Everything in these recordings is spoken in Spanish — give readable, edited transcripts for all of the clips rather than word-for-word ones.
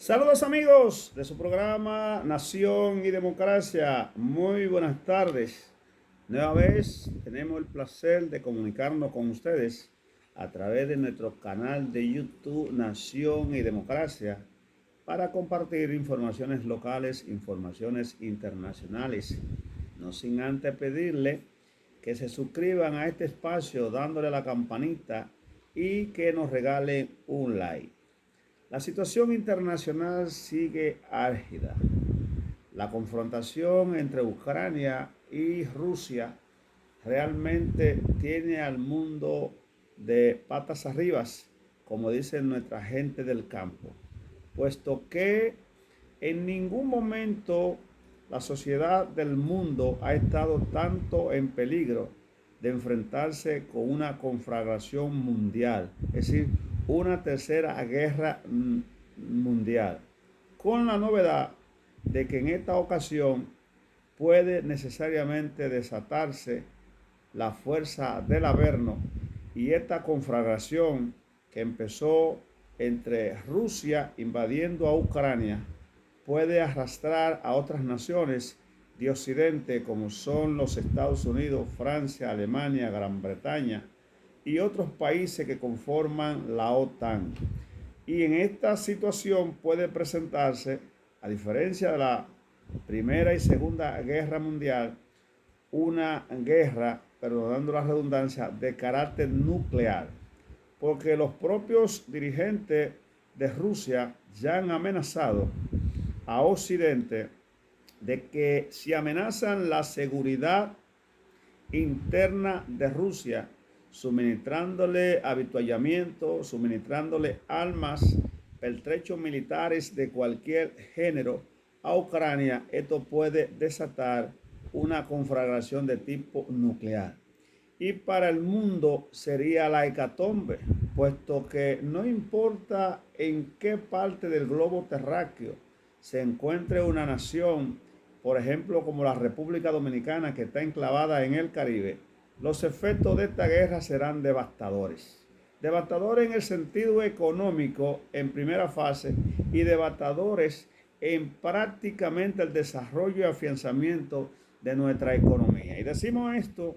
Saludos amigos de su programa Nación y Democracia. Muy buenas tardes. Nueva vez tenemos el placer de comunicarnos con ustedes a través de nuestro canal de YouTube Nación y Democracia para compartir informaciones locales, informaciones internacionales. No sin antes pedirle que se suscriban a este espacio dándole a la campanita y que nos regalen un like. La situación internacional sigue álgida. La confrontación entre Ucrania y Rusia realmente tiene al mundo de patas arriba, como dicen nuestra gente del campo, puesto que en ningún momento la sociedad del mundo ha estado tanto en peligro de enfrentarse con una conflagración mundial, es decir, una tercera guerra mundial, con la novedad de que en esta ocasión puede necesariamente desatarse la fuerza del Averno y esta conflagración que empezó entre Rusia invadiendo a Ucrania puede arrastrar a otras naciones de Occidente como son los Estados Unidos, Francia, Alemania, Gran Bretaña y otros países que conforman la OTAN. Y en esta situación puede presentarse, a diferencia de la Primera y Segunda Guerra Mundial, una guerra, perdonando la redundancia, de carácter nuclear, porque los propios dirigentes de Rusia ya han amenazado a Occidente de que si amenazan la seguridad interna de Rusia, suministrándole habituallamiento, suministrándole armas, pertrechos militares de cualquier género a Ucrania, esto puede desatar una conflagración de tipo nuclear. Y para el mundo sería la hecatombe, puesto que no importa en qué parte del globo terráqueo se encuentre una nación, por ejemplo como la República Dominicana que está enclavada en el Caribe, los efectos de esta guerra serán devastadores. Devastadores en el sentido económico en primera fase y devastadores en prácticamente el desarrollo y afianzamiento de nuestra economía. Y decimos esto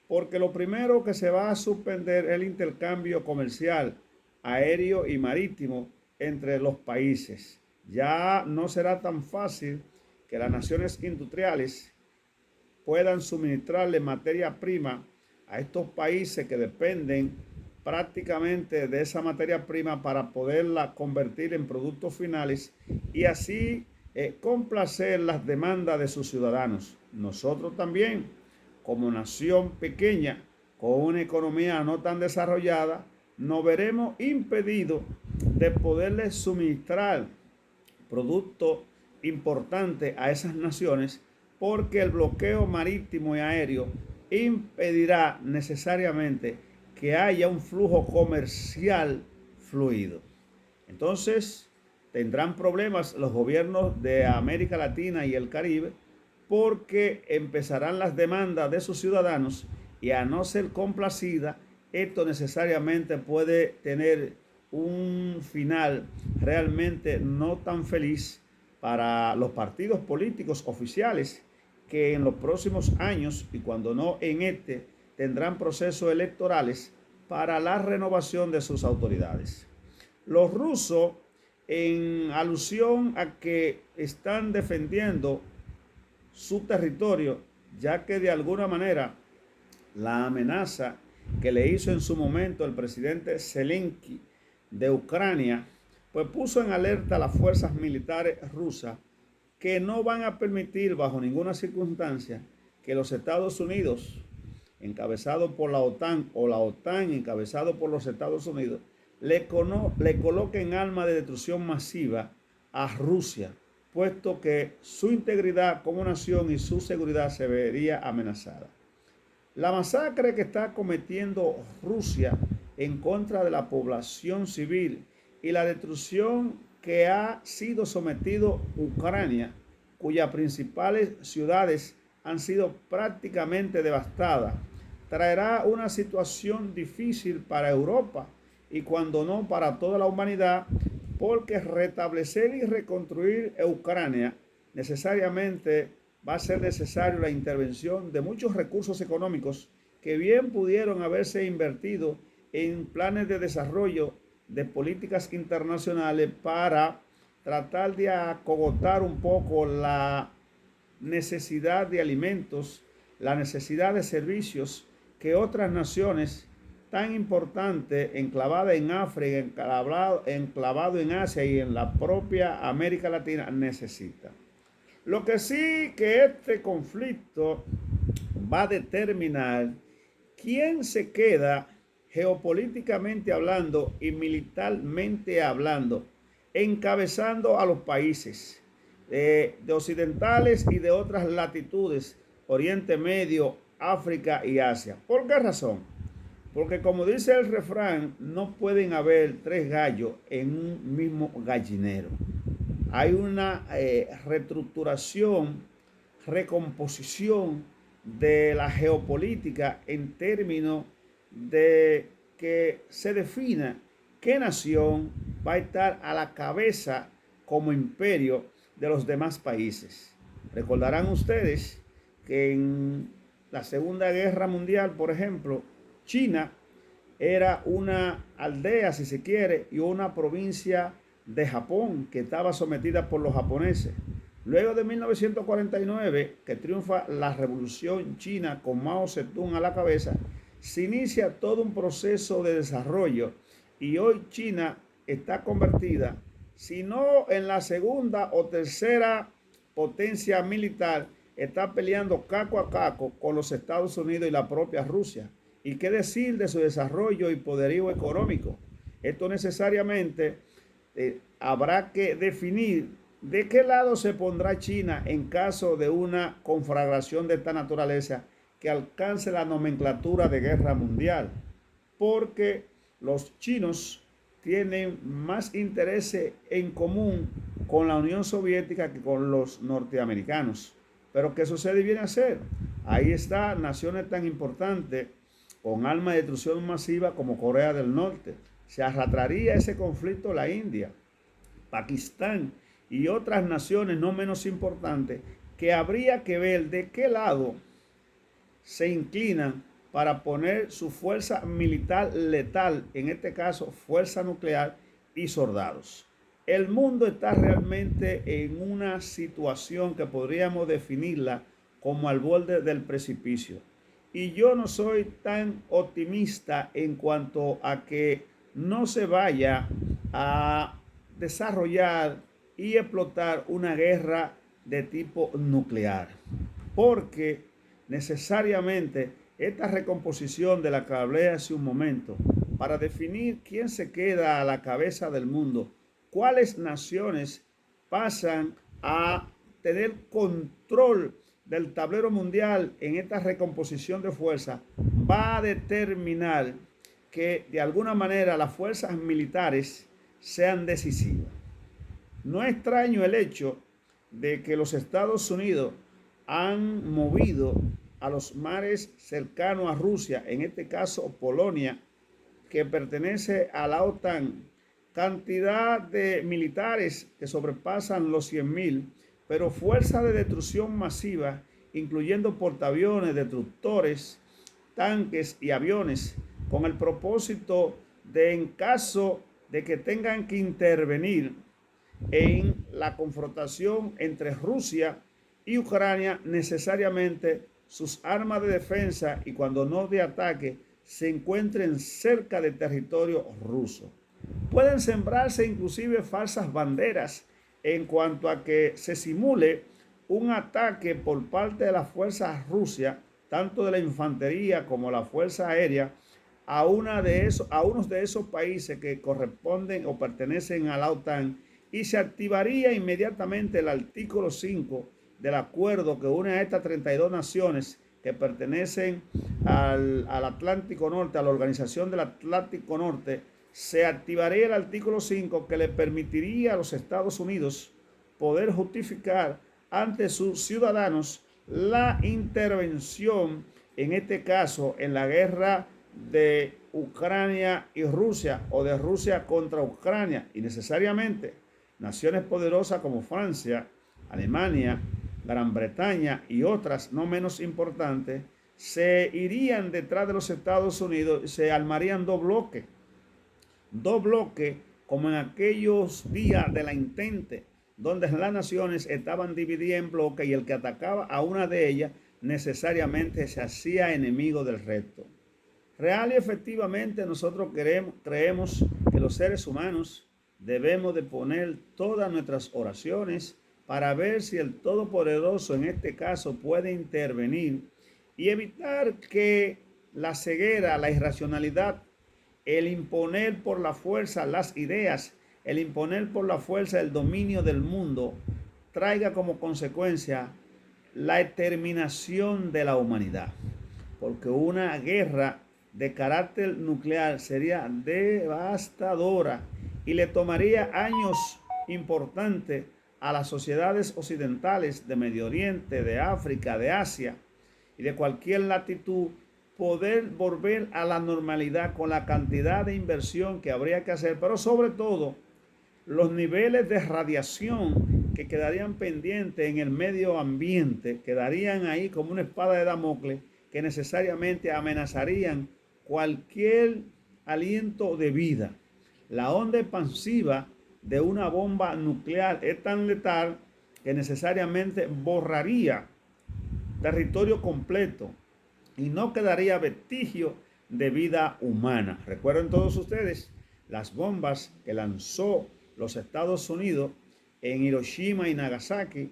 porque lo primero que se va a suspender es el intercambio comercial aéreo y marítimo entre los países. Ya no será tan fácil que las naciones industriales puedan suministrarle materia prima a estos países que dependen prácticamente de esa materia prima para poderla convertir en productos finales y así complacer las demandas de sus ciudadanos. Nosotros también, como nación pequeña, con una economía no tan desarrollada, nos veremos impedidos de poderles suministrar productos importantes a esas naciones porque el bloqueo marítimo y aéreo impedirá necesariamente que haya un flujo comercial fluido. Entonces, tendrán problemas los gobiernos de América Latina y el Caribe porque empezarán las demandas de sus ciudadanos y a no ser complacida, esto necesariamente puede tener un final realmente no tan feliz para los partidos políticos oficiales que en los próximos años, y cuando no en este, tendrán procesos electorales para la renovación de sus autoridades. Los rusos, en alusión a que están defendiendo su territorio, ya que de alguna manera la amenaza que le hizo en su momento el presidente Zelensky de Ucrania, pues puso en alerta a las fuerzas militares rusas que no van a permitir bajo ninguna circunstancia que los Estados Unidos, encabezado por la OTAN, o la OTAN encabezado por los Estados Unidos, le coloquen armas de destrucción masiva a Rusia, puesto que su integridad como nación y su seguridad se vería amenazada. La masacre que está cometiendo Rusia en contra de la población civil y la destrucción que ha sido sometido Ucrania, cuyas principales ciudades han sido prácticamente devastadas, traerá una situación difícil para Europa y cuando no para toda la humanidad, porque restablecer y reconstruir Ucrania necesariamente va a ser necesario la intervención de muchos recursos económicos que bien pudieron haberse invertido en planes de desarrollo de políticas internacionales para tratar de acogotar un poco la necesidad de alimentos, la necesidad de servicios que otras naciones tan importantes, enclavada en África, enclavado en Asia y en la propia América Latina, necesitan. Lo que sí que este conflicto va a determinar quién se queda geopolíticamente hablando y militarmente hablando, encabezando a los países de occidentales y de otras latitudes, Oriente Medio, África y Asia. ¿Por qué razón? Porque como dice el refrán, no pueden haber tres gallos en un mismo gallinero. Hay una reestructuración, recomposición de la geopolítica en términos de que se defina qué nación va a estar a la cabeza como imperio de los demás países. Recordarán ustedes que en la Segunda Guerra Mundial, por ejemplo, China era una aldea, si se quiere, y una provincia de Japón que estaba sometida por los japoneses. Luego de 1949, que triunfa la Revolución China con Mao Zedong a la cabeza, se inicia todo un proceso de desarrollo y hoy China está convertida, si no en la segunda o tercera potencia militar, está peleando caco a caco con los Estados Unidos y la propia Rusia. ¿Y qué decir de su desarrollo y poderío económico? Esto necesariamente habrá que definir de qué lado se pondrá China en caso de una conflagración de esta naturaleza que alcance la nomenclatura de guerra mundial. Porque los chinos tienen más intereses en común con la Unión Soviética que con los norteamericanos. Pero ¿qué sucede y viene a ser? Ahí está naciones tan importantes con armas de destrucción masiva como Corea del Norte. Se arrastraría ese conflicto la India, Pakistán y otras naciones no menos importantes que habría que ver de qué lado se inclinan para poner su fuerza militar letal, en este caso fuerza nuclear y soldados. El mundo está realmente en una situación que podríamos definirla como al borde del precipicio. Y yo no soy tan optimista en cuanto a que no se vaya a desarrollar y explotar una guerra de tipo nuclear. Porque necesariamente esta recomposición de la que hablé hace un momento, para definir quién se queda a la cabeza del mundo, cuáles naciones pasan a tener control del tablero mundial en esta recomposición de fuerza, va a determinar que de alguna manera las fuerzas militares sean decisivas. No es extraño el hecho de que los Estados Unidos han movido a los mares cercanos a Rusia, en este caso Polonia, que pertenece a la OTAN, cantidad de militares que sobrepasan los 100.000, pero fuerza de destrucción masiva, incluyendo portaaviones, destructores, tanques y aviones, con el propósito de, en caso de que tengan que intervenir en la confrontación entre Rusia y Ucrania, necesariamente sus armas de defensa y cuando no de ataque se encuentren cerca del territorio ruso. Pueden sembrarse inclusive falsas banderas en cuanto a que se simule un ataque por parte de las fuerzas rusas, tanto de la infantería como la fuerza aérea, a unos de esos países que corresponden o pertenecen a la OTAN, y se activaría inmediatamente el artículo 5 del acuerdo que une a estas 32 naciones que pertenecen al Atlántico Norte, a la Organización del Atlántico Norte. Se activaría el artículo 5 que le permitiría a los Estados Unidos poder justificar ante sus ciudadanos la intervención, en este caso en la guerra de Ucrania y Rusia o de Rusia contra Ucrania. Y necesariamente naciones poderosas como Francia, Alemania, Gran Bretaña y otras no menos importantes se irían detrás de los Estados Unidos y se armarían dos bloques como en aquellos días de la Entente, donde las naciones estaban divididas en bloques y el que atacaba a una de ellas necesariamente se hacía enemigo del resto. Real y efectivamente nosotros creemos que los seres humanos debemos de poner todas nuestras oraciones para ver si el Todopoderoso en este caso puede intervenir y evitar que la ceguera, la irracionalidad, el imponer por la fuerza las ideas, el imponer por la fuerza el dominio del mundo, traiga como consecuencia la exterminación de la humanidad. Porque una guerra de carácter nuclear sería devastadora y le tomaría años importantes a las sociedades occidentales de Medio Oriente, de África, de Asia y de cualquier latitud poder volver a la normalidad con la cantidad de inversión que habría que hacer, pero sobre todo los niveles de radiación que quedarían pendientes en el medio ambiente, quedarían ahí como una espada de Damocles que necesariamente amenazarían cualquier aliento de vida. La onda expansiva de una bomba nuclear es tan letal que necesariamente borraría territorio completo y no quedaría vestigio de vida humana. Recuerden todos ustedes las bombas que lanzó los Estados Unidos en Hiroshima y Nagasaki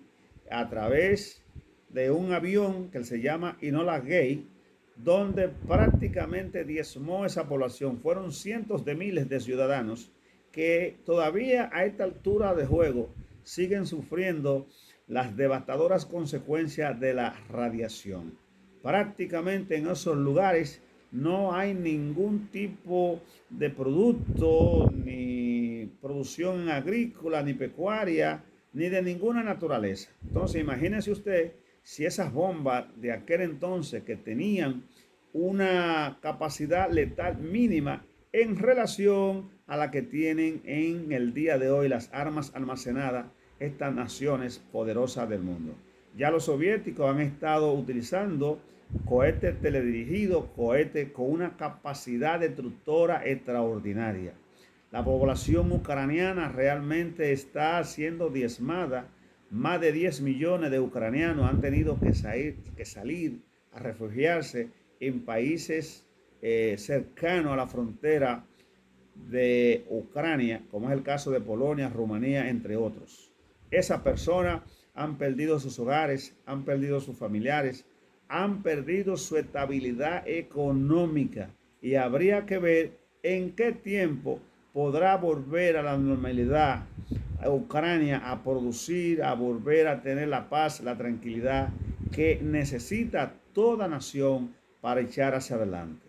a través de un avión que se llama Enola Gay, donde prácticamente diezmó esa población. Fueron cientos de miles de ciudadanos que todavía a esta altura de juego siguen sufriendo las devastadoras consecuencias de la radiación. Prácticamente en esos lugares no hay ningún tipo de producto, ni producción agrícola, ni pecuaria, ni de ninguna naturaleza. Entonces, imagínese usted si esas bombas de aquel entonces que tenían una capacidad letal mínima en relación a la que tienen en el día de hoy las armas almacenadas estas naciones poderosas del mundo. Ya los soviéticos han estado utilizando cohetes teledirigidos, cohetes con una capacidad destructora extraordinaria. La población ucraniana realmente está siendo diezmada. Más de 10 millones de ucranianos han tenido que salir a refugiarse en países cercanos a la frontera de Ucrania, como es el caso de Polonia, Rumanía, entre otros. Esas personas han perdido sus hogares, han perdido sus familiares, han perdido su estabilidad económica y habría que ver en qué tiempo podrá volver a la normalidad a Ucrania a producir, a volver a tener la paz, la tranquilidad que necesita toda nación para echar hacia adelante.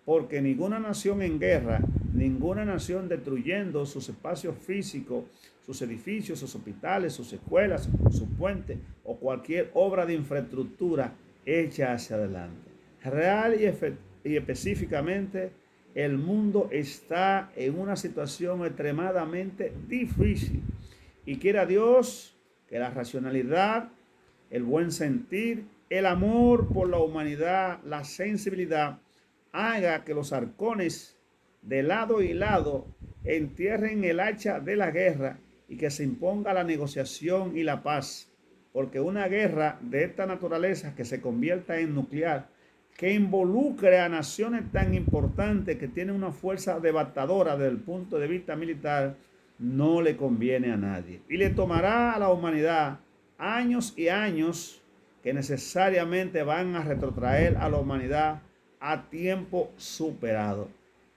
Porque ninguna nación en guerra, ninguna nación destruyendo sus espacios físicos, sus edificios, sus hospitales, sus escuelas, sus puentes o cualquier obra de infraestructura echa hacia adelante. Real y específicamente, el mundo está en una situación extremadamente difícil y quiera Dios que la racionalidad, el buen sentir, el amor por la humanidad, la sensibilidad, haga que los arcones de lado y lado entierren el hacha de la guerra y que se imponga la negociación y la paz. Porque una guerra de esta naturaleza que se convierta en nuclear, que involucre a naciones tan importantes que tienen una fuerza devastadora desde el punto de vista militar, no le conviene a nadie. Y le tomará a la humanidad años y años que necesariamente van a retrotraer a la humanidad a tiempo superado.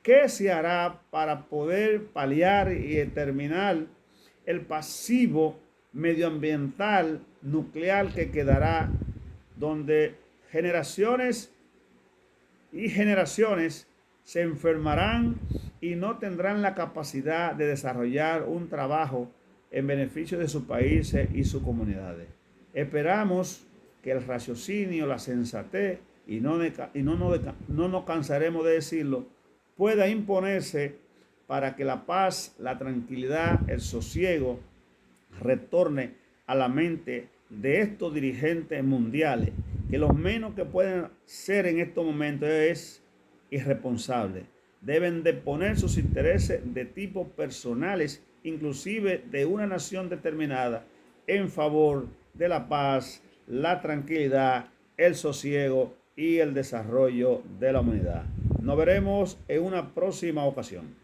¿Qué se hará para poder paliar y terminar el pasivo medioambiental nuclear que quedará, donde generaciones y generaciones se enfermarán y no tendrán la capacidad de desarrollar un trabajo en beneficio de sus países y sus comunidades? Esperamos que el raciocinio, la sensatez, y no nos cansaremos de decirlo, pueda imponerse para que la paz, la tranquilidad, el sosiego retorne a la mente de estos dirigentes mundiales, que lo menos que pueden ser en estos momentos es irresponsables. Deben de poner sus intereses de tipo personales, inclusive de una nación determinada, en favor de la paz, la tranquilidad, el sosiego y el desarrollo de la humanidad. Nos veremos en una próxima ocasión.